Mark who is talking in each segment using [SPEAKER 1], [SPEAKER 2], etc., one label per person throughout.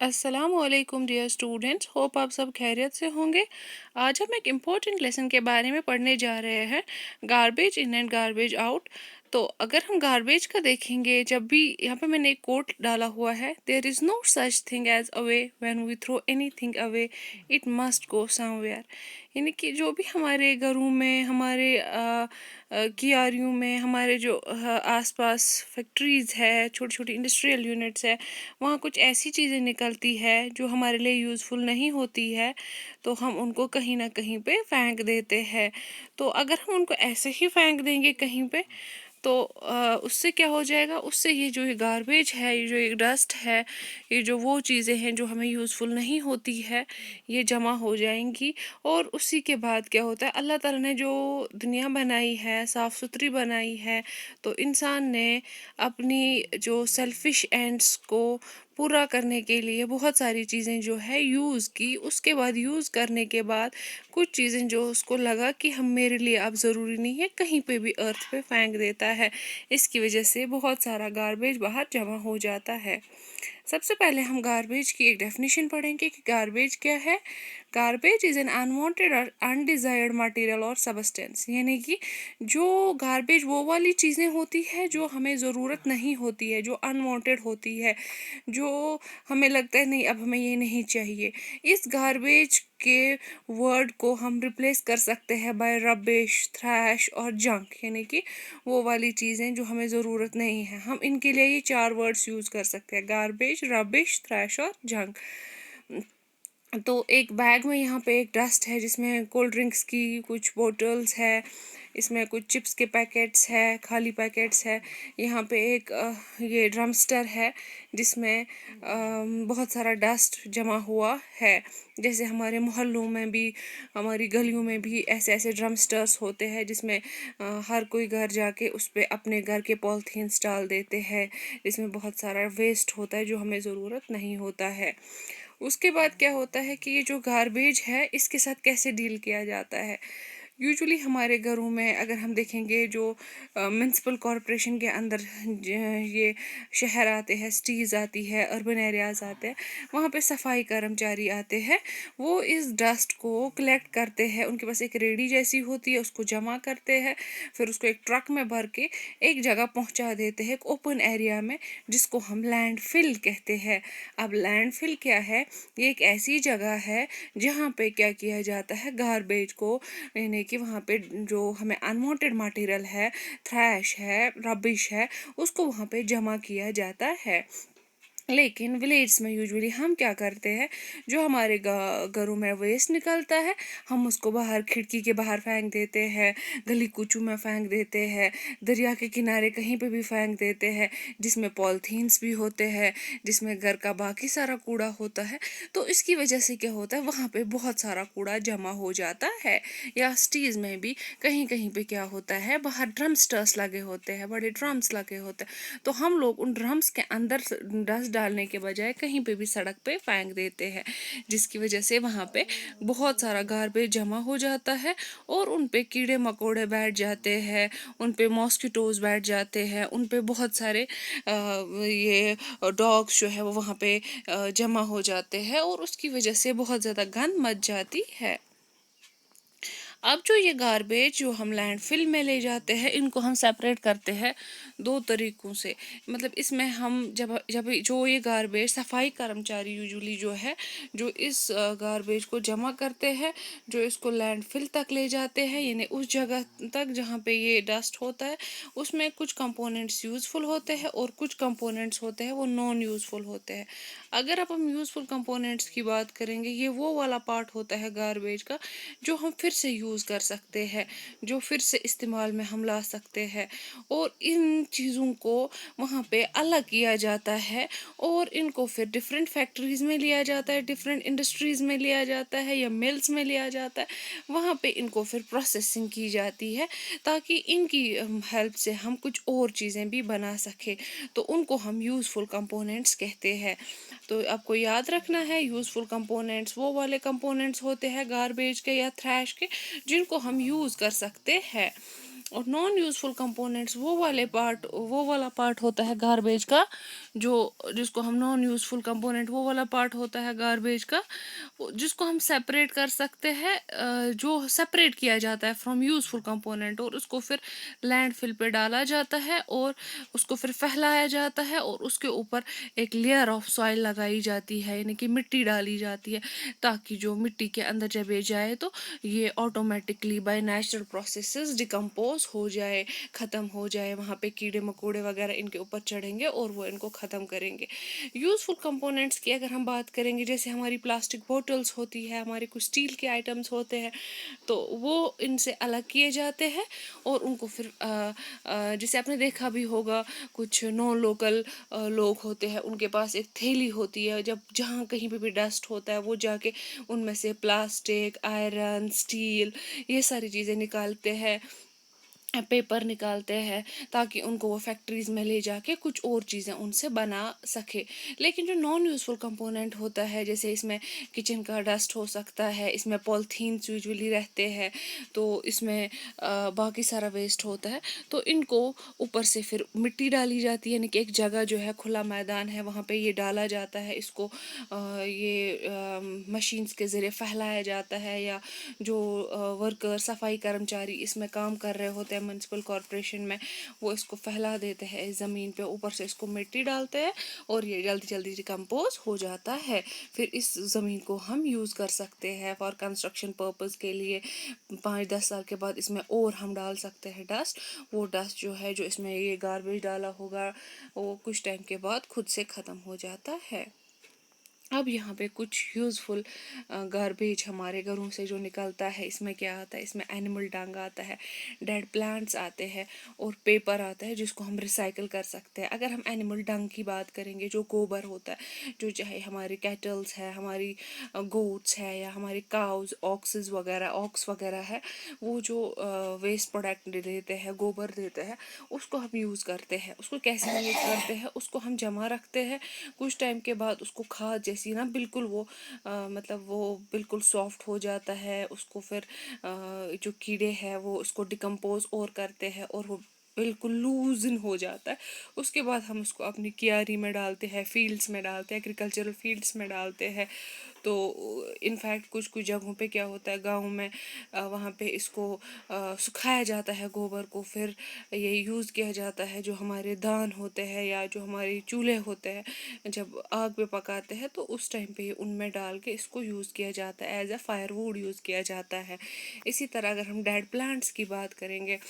[SPEAKER 1] अस्सलाम वालेकुम dear students, hope आप सब खैरियत से होंगे। आज हम एक इम्पोर्टेंट लेसन के बारे में पढ़ने जा रहे हैं, garbage in and garbage out. तो अगर हम गार्बेज का देखेंगे, जब भी यहाँ पे मैंने एक कोट डाला हुआ है, there is no such thing as away, when we throw anything away it must go somewhere. यानी कि जो भी हमारे घरों में, हमारे कियारियों में, हमारे जो आसपास फैक्ट्रीज़ है, छोटी छोटी इंडस्ट्रियल यूनिट्स है, वहाँ कुछ ऐसी चीज़ें निकलती है जो हमारे लिए यूज़फुल नहीं होती है, तो हम उनको कहीं ना कहीं पे फेंक देते हैं। तो अगर हम उनको ऐसे ही फेंक देंगे कहीं पे, तो उससे क्या हो जाएगा, उससे ये जो ये गार्बेज है, ये जो ये डस्ट है, ये जो वो चीज़ें हैं जो हमें यूज़फुल नहीं होती है, ये जमा हो जाएंगी। और उसी के बाद क्या होता है, अल्लाह ताला ने जो दुनिया बनाई है, साफ़ सुथरी बनाई है, तो इंसान ने अपनी जो सेल्फिश एंड्स को पूरा करने के लिए बहुत सारी चीज़ें जो है यूज़ की। उसके बाद यूज़ करने के बाद कुछ चीज़ें जो उसको लगा कि हम मेरे लिए अब ज़रूरी नहीं है, कहीं पे भी अर्थ पे फेंक देता है। इसकी वजह से बहुत सारा गार्बेज बाहर जमा हो जाता है। सबसे पहले हम गार्बेज की एक डेफिनेशन पढ़ेंगे कि गार्बेज क्या है। गार्बेज इज़ एन अनवांटेड और अनडिज़ायर्ड मटेरियल और सबस्टेंस। यानी कि जो गार्बेज वो वाली चीज़ें होती है जो हमें ज़रूरत नहीं होती है, जो अनवांटेड होती है, जो हमें लगता है नहीं अब हमें ये नहीं चाहिए। इस गार्बेज के वर्ड को हम रिप्लेस कर सकते हैं बाय रबिश, थ्रैश और जंक। यानी कि वो वाली चीज़ें जो हमें ज़रूरत नहीं है, हम इनके लिए ये 4 वर्ड्स यूज़ कर सकते हैं: गार्बेज, रबिश, थ्रैश और जंक। तो एक बैग में यहाँ पे एक डस्ट है जिसमें कोल्ड ड्रिंक्स की कुछ बोटल्स है, इसमें कुछ चिप्स के पैकेट्स है, खाली पैकेट्स है। यहाँ पे एक ये ड्रमस्टर है जिसमें बहुत सारा डस्ट जमा हुआ है। जैसे हमारे मोहल्लों में भी, हमारी गलियों में भी ऐसे ऐसे ड्रमस्टर्स होते हैं जिसमें हर कोई घर जाके उस पर अपने घर के पॉलीथीन्स डाल देते हैं, जिसमें बहुत सारा वेस्ट होता है जो हमें ज़रूरत नहीं होता है। उसके बाद क्या होता है कि ये जो गार्बेज है इसके साथ कैसे डील किया जाता है। यूजुअली हमारे घरों में अगर हम देखेंगे, जो म्यूनसिपल कॉरपोरेशन के अंदर ये शहर आते हैं, सिटीज़ आती है, अर्बन एरियाज़ आते हैं, वहाँ पे सफाई कर्मचारी आते हैं। वो इस डस्ट को कलेक्ट करते हैं, उनके पास एक रेडी जैसी होती है, उसको जमा करते हैं, फिर उसको एक ट्रक में भर के एक जगह पहुँचा देते हैं, एक ओपन एरिया में, जिसको हम लैंड फिल कहते हैं। अब लैंड फिल क्या है? ये एक ऐसी जगह है जहाँ पे क्या किया जाता है, गार्बेज को, यानी कि वहाँ पे जो हमें अनवांटेड मटेरियल है, थ्रैश है, रबिश है, उसको वहाँ पे जमा किया जाता है। लेकिन विलेज में यूजुअली हम क्या करते हैं, जो हमारे घरों में वेस्ट निकलता है, हम उसको बाहर खिड़की के बाहर फेंक देते हैं, गली कूचों में फेंक देते हैं, दरिया के किनारे कहीं पे भी फेंक देते हैं, जिसमें पॉलीथीन्स भी होते हैं, जिसमें घर का बाकी सारा कूड़ा होता है। तो इसकी वजह से क्या होता है, वहाँ पे बहुत सारा कूड़ा जमा हो जाता है। या सिटीज़ में भी कहीं कहीं पे क्या होता है, बाहर ड्रमस्टर्स लगे होते हैं, बड़े ड्रम्स लगे होते हैं, तो हम लोग उन ड्रम्स के अंदर डस्ट डालने के बजाय कहीं पे भी सड़क पे फेंक देते हैं, जिसकी वजह से वहाँ पे बहुत सारा गार्बेज जमा हो जाता है और उन पे कीड़े मकोड़े बैठ जाते हैं, उन पे मॉस्किटोज बैठ जाते हैं, उन पे बहुत सारे ये डॉग्स जो है वो वहाँ पे जमा हो जाते हैं और उसकी वजह से बहुत ज़्यादा गंद मच जाती है। अब जो ये गार्बेज जो हम लैंडफिल में ले जाते हैं, इनको हम सेपरेट करते हैं 2 तरीक़ों से। मतलब इसमें हम जब जब जो ये गार्बेज, सफाई कर्मचारी यूजुअली जो है, जो इस गार्बेज को जमा करते हैं, जो इसको लैंडफिल तक ले जाते हैं, यानी उस जगह तक जहाँ पे ये डस्ट होता है, उसमें कुछ कंपोनेंट्स यूज़फुल होते हैं और कुछ कंपोनेंट्स होते हैं वो नॉन यूज़फुल होते हैं। अगर अब हम यूज़फुल कंपोनेंट्स की बात करेंगे, ये वो वाला पार्ट होता है गार्बेज का जो हम फिर से यूज़ कर सकते हैं, जो फिर से इस्तेमाल में हम ला सकते हैं, और इन चीज़ों को वहाँ पे अलग किया जाता है और इनको फिर डिफरेंट फैक्ट्रीज़ में लिया जाता है, डिफरेंट इंडस्ट्रीज़ में लिया जाता है या मिल्स में लिया जाता है। वहाँ पे इनको फिर प्रोसेसिंग की जाती है ताकि इनकी हेल्प से हम कुछ और चीज़ें भी बना सकें, तो उनको हम यूज़फुल कंपोनेंट्स कहते हैं। तो आपको याद रखना है, यूज़फुल कंपोनेंट्स वो वाले कंपोनेंट्स होते हैं गार्बेज के या थ्रैश के जिनको हम यूज़ कर सकते हैं। और नॉन यूज़फुल कंपोनेंट्स वो वाला पार्ट होता है गारबेज का, जो जिसको हम नॉन यूज़फुल कंपोनेंट वो वाला पार्ट होता है गारबेज का, जिसको हम सेपरेट कर सकते हैं, जो सेपरेट किया जाता है फ्रॉम यूज़फुल कंपोनेंट, और उसको फिर लैंड फिल पे डाला जाता है और उसको फिर फैलाया जाता है और उसके ऊपर एक लेयर ऑफ सॉइल लगाई जाती है, यानी कि मिट्टी डाली जाती है, ताकि जो मिट्टी के अंदर जब ये जाए तो ये automatically by natural processes decompose हो जाए, ख़त्म हो जाए, वहाँ पे कीड़े मकोड़े वगैरह इनके ऊपर चढ़ेंगे और वो इनको ख़त्म करेंगे। यूज़फुल कंपोनेंट्स की अगर हम बात करेंगे, जैसे हमारी प्लास्टिक बोटल्स होती है, हमारे कुछ स्टील के आइटम्स होते हैं, तो वो इनसे अलग किए जाते हैं और उनको फिर जैसे आपने देखा भी होगा, कुछ नॉन लोकल लोग होते हैं, उनके पास एक थैली होती है, जब जहाँ कहीं पे भी डस्ट होता है वो जाके उनमें से प्लास्टिक, आयरन, स्टील, ये सारी चीज़ें निकालते हैं, पेपर निकालते हैं, ताकि उनको वो फैक्ट्रीज में ले जाके कुछ और चीज़ें उनसे बना सके। लेकिन जो नॉन यूज़फुल कंपोनेंट होता है, जैसे इसमें किचन का डस्ट हो सकता है, इसमें पॉलीथीन्स यूजुअली रहते हैं, तो इसमें बाकी सारा वेस्ट होता है, तो इनको ऊपर से फिर मिट्टी डाली जाती है, यानी कि एक जगह जो है खुला मैदान है, वहाँ पे ये डाला जाता है, इसको ये मशीन्स के ज़रिए फैलाया जाता है, या जो वर्कर सफाई कर्मचारी इसमें काम कर रहे होते हैं म्यूनसिपल कॉरपोरेशन में, वो इसको फैला देते हैं इस ज़मीन पे, ऊपर से इसको मिट्टी डालते हैं और ये जल्दी जल्दी डिकम्पोज हो जाता है। फिर इस ज़मीन को हम यूज़ कर सकते हैं फॉर कंस्ट्रक्शन पर्पज़ के लिए। 5-10 साल के बाद इसमें और हम डाल सकते हैं डस्ट, वो डस्ट जो है, जो इसमें ये गार्बेज डाला होगा, वो कुछ टाइम के बाद खुद से ख़त्म हो जाता है। अब यहाँ पे कुछ यूज़फुल गार्बेज हमारे घरों से जो निकलता है, इसमें क्या आता है, इसमें एनिमल डंग आता है, डेड प्लांट्स आते हैं और पेपर आता है, जिसको हम रिसाइकल कर सकते हैं। अगर हम एनिमल डंग की बात करेंगे, जो गोबर होता है, जो चाहे हमारी कैटल्स है, हमारी गोट्स है, या हमारी काउज, ऑक्स वगैरह है, वो जो वेस्ट प्रोडक्ट देते हैं, गोबर देते हैं, उसको हम यूज़ करते हैं। उसको कैसे यूज़ करते हैं, उसको हम जमा रखते हैं, कुछ टाइम के बाद उसको खाद जैसी ना बिल्कुल वो मतलब वो बिल्कुल सॉफ्ट हो जाता है, उसको फिर जो कीड़े हैं वो उसको डिकम्पोज और करते हैं और वो बिल्कुल लूजन हो जाता है। उसके बाद हम उसको अपनी क्यारी में डालते हैं, फील्ड्स में डालते हैं, एग्रीकल्चरल फील्ड्स में डालते हैं। तो इनफैक्ट कुछ कुछ जगहों पे क्या होता है, गाँव में वहाँ पे इसको सुखाया जाता है गोबर को, फिर ये यूज़ किया जाता है, जो हमारे दान होते हैं या जो हमारे चूल्हे होते हैं, जब आग पे पकाते हैं तो उस टाइम पे उनमें डाल के इसको यूज़ किया जाता है, एज अ फायरवुड यूज़ किया जाता है। इसी तरह अगर हम डेड प्लांट्स की बात करेंगे,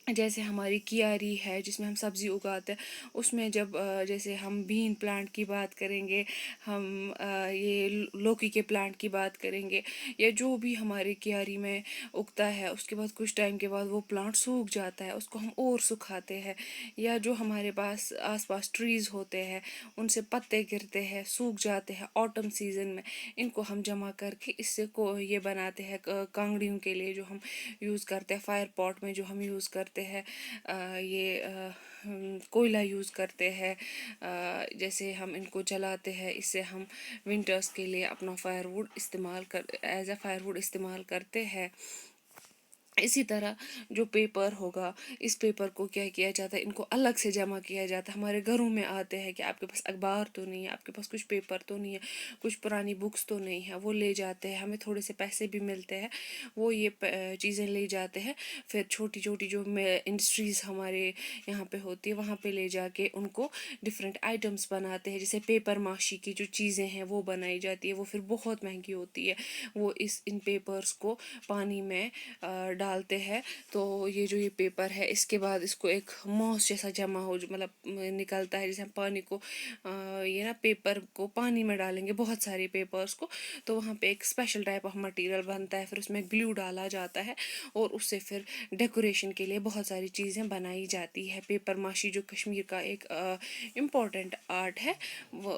[SPEAKER 1] जैसे हमारी कियारी है जिसमें हम सब्ज़ी उगाते हैं, उसमें जब जैसे हम बीन प्लांट की बात करेंगे, हम ये लौकी के प्लांट की बात करेंगे, या जो भी हमारी कियारी में उगता है, उसके बाद कुछ टाइम के बाद वो प्लांट सूख जाता है, उसको हम और सुखाते हैं। या जो हमारे पास आसपास ट्रीज़ होते हैं, उनसे पत्ते गिरते हैं, सूख जाते हैं ऑटम सीज़न में, इनको हम जमा करके इससे को ये बनाते हैं कांगड़ियों के लिए, जो हम यूज़ करते हैं फायर पॉट में, जो हम यूज़ करते हैं कोयला यूज़ करते हैं, जैसे हम इनको जलाते हैं, इससे हम विंटर्स के लिए अपना फायरवुड इस्तेमाल कर एज अ फायरवुड इस्तेमाल करते हैं। इसी तरह जो पेपर होगा, इस पेपर को क्या किया जाता है, इनको अलग से जमा किया जाता है। हमारे घरों में आते हैं कि आपके पास अखबार तो नहीं है, आपके पास कुछ पेपर तो नहीं है, कुछ पुरानी बुक्स तो नहीं है, वो ले जाते हैं, हमें थोड़े से पैसे भी मिलते हैं, वो ये चीज़ें ले जाते हैं। फिर छोटी छोटी जो इंडस्ट्रीज़ हमारे यहाँ पे होती है, वहाँ पे ले जाके उनको डिफरेंट आइटम्स बनाते हैं, जैसे पेपर माशी की जो चीज़ें हैं वो बनाई जाती है, वो फिर बहुत महंगी होती है। वो इन पेपर्स को पानी में डालते हैं, तो ये पेपर है, इसके बाद इसको एक मॉस जैसा जमा हो, जो मतलब निकलता है, जैसे हम पानी को ये ना पेपर को पानी में डालेंगे, बहुत सारे पेपर्स को, तो वहाँ पे एक स्पेशल टाइप ऑफ मटेरियल बनता है, फिर उसमें ग्लू डाला जाता है और उससे फिर डेकोरेशन के लिए बहुत सारी चीज़ें बनाई जाती है। पेपर माशी जो कश्मीर का एक इम्पॉर्टेंट आर्ट है,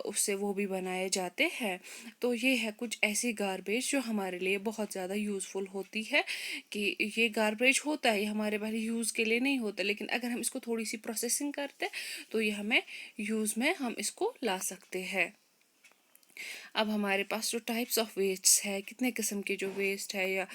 [SPEAKER 1] उससे वो भी बनाए जाते हैं। तो ये है कुछ ऐसी गारबेज जो हमारे लिए बहुत ज़्यादा यूज़फुल होती है, कि ये गार्बेज होता है, ये हमारे पहले यूज़ के लिए नहीं होता, लेकिन अगर हम इसको थोड़ी सी प्रोसेसिंग करते हैं तो ये हमें यूज़ में हम इसको ला सकते हैं। اب ہمارے پاس جو ٹائپس آف ویسٹس ہے، کتنے قسم کے جو ویسٹ ہے یا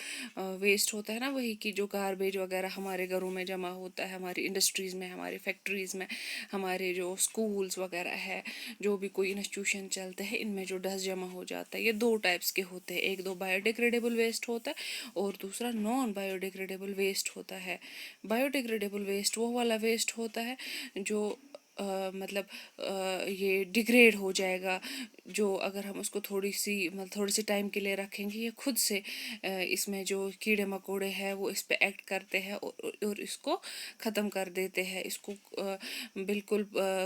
[SPEAKER 1] ویسٹ ہوتا ہے نا، وہی کی جو گاربیج وغیرہ ہمارے گھروں میں جمع ہوتا ہے، ہماری انڈسٹریز میں، ہماری فیکٹریز میں، ہمارے جو اسکولس وغیرہ ہے، جو بھی کوئی انسٹیٹیوشن چلتے ہیں، ان میں جو ڈسٹ جمع ہو جاتا ہے، یہ دو ٹائپس کے ہوتے ہیں، ایک دو بایو ڈیگریڈیبل ویسٹ ہوتا ہے اور دوسرا نان بایو ڈیگریڈیبل ویسٹ ہوتا ہے۔ بایو ڈیگریڈیبل ویسٹ وہ والا ویسٹ ہوتا ہے جو مطلب یہ ڈیگریڈ ہو جائے گا، جو اگر ہم اس کو تھوڑی سی ٹائم کے لیے رکھیں گے، یہ خود سے اس میں جو کیڑے مکوڑے ہیں وہ اس پہ ایکٹ کرتے ہیں اور اس کو ختم کر دیتے ہیں، اس کو بالکل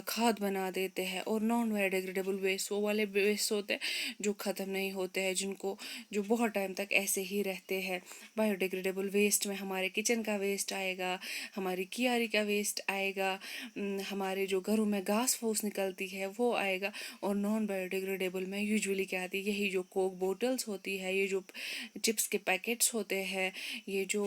[SPEAKER 1] کھاد بنا دیتے ہیں۔ اور نان بایو ڈیگریڈیبل ویسٹ وہ والے ویسٹ ہوتے ہیں جو ختم نہیں ہوتے ہیں، جو بہت ٹائم تک ایسے ہی رہتے ہیں۔ بایو ڈیگریڈیبل ویسٹ میں ہمارے کچن کا ویسٹ آئے گا، ہماری کیاری کا ویسٹ آئے گا، ہمارے جو گھروں میں گھاس پھوس نکلتی ہے وہ آئے گا۔ اور نان بایو ڈیگریڈیبل میں یوزولی کیا آتی ہے، یہی جو کوک بوٹلس ہوتی ہے، یہ جو چپس کے پیکٹس ہوتے ہیں، یہ جو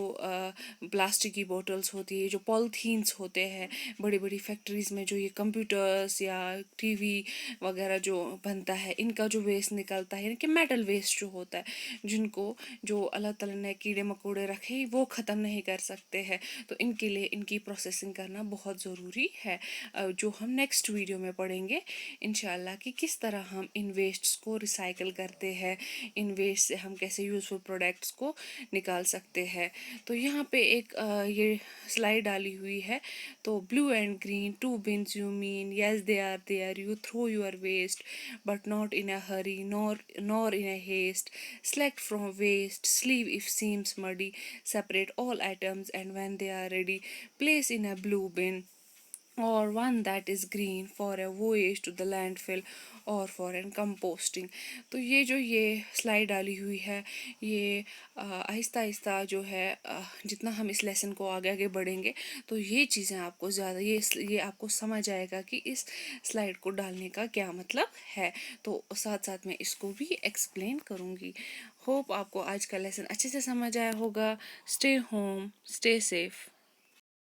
[SPEAKER 1] پلاسٹک کی بوٹلس ہوتی ہے، یہ جو پالیتھینس ہوتے ہیں، بڑی بڑی فیکٹریز میں جو یہ کمپیوٹرس یا ٹی وی وغیرہ جو بنتا ہے، ان کا جو ویسٹ نکلتا ہے، یعنی کہ میٹل ویسٹ جو ہوتا ہے، جن کو جو اللہ تعالیٰ نے کیڑے مکوڑے رکھے وہ ختم نہیں کر سکتے ہیں، تو ان کے لیے ان کی پروسیسنگ کرنا بہت ضروری ہے، جو ہم نیکسٹ ویڈیو میں پڑھیں گے انشاءاللہ کہ کس طرح ہم ان ویسٹس کو ریسائیکل کرتے ہیں، ان ویسٹ سے ہم کیسے یوزفل پروڈکٹس کو نکال سکتے ہیں۔ تو یہاں پہ ایک یہ سلائڈ ڈالی ہوئی ہے، تو blue and green two buns you mean yes they are there you throw your waste but not in a hurry nor in a haste, select from waste, sleeve if seems muddy, separate all items and when they are ready place in a blue bin or one that is green for a voyage to the landfill اور for N composting. تو یہ جو یہ slide ڈالی ہوئی ہے، یہ آہستہ آہستہ جو ہے جتنا ہم اس لیسن کو آگے آگے بڑھیں گے تو یہ چیزیں آپ کو زیادہ یہ آپ کو سمجھ آئے گا کہ اس سلائڈ کو ڈالنے کا کیا مطلب ہے، تو ساتھ ساتھ میں اس کو بھی ایکسپلین کروں گی۔ ہوپ آپ کو آج کا لیسن اچھے سے سمجھ آیا ہوگا۔ Stay home, stay safe.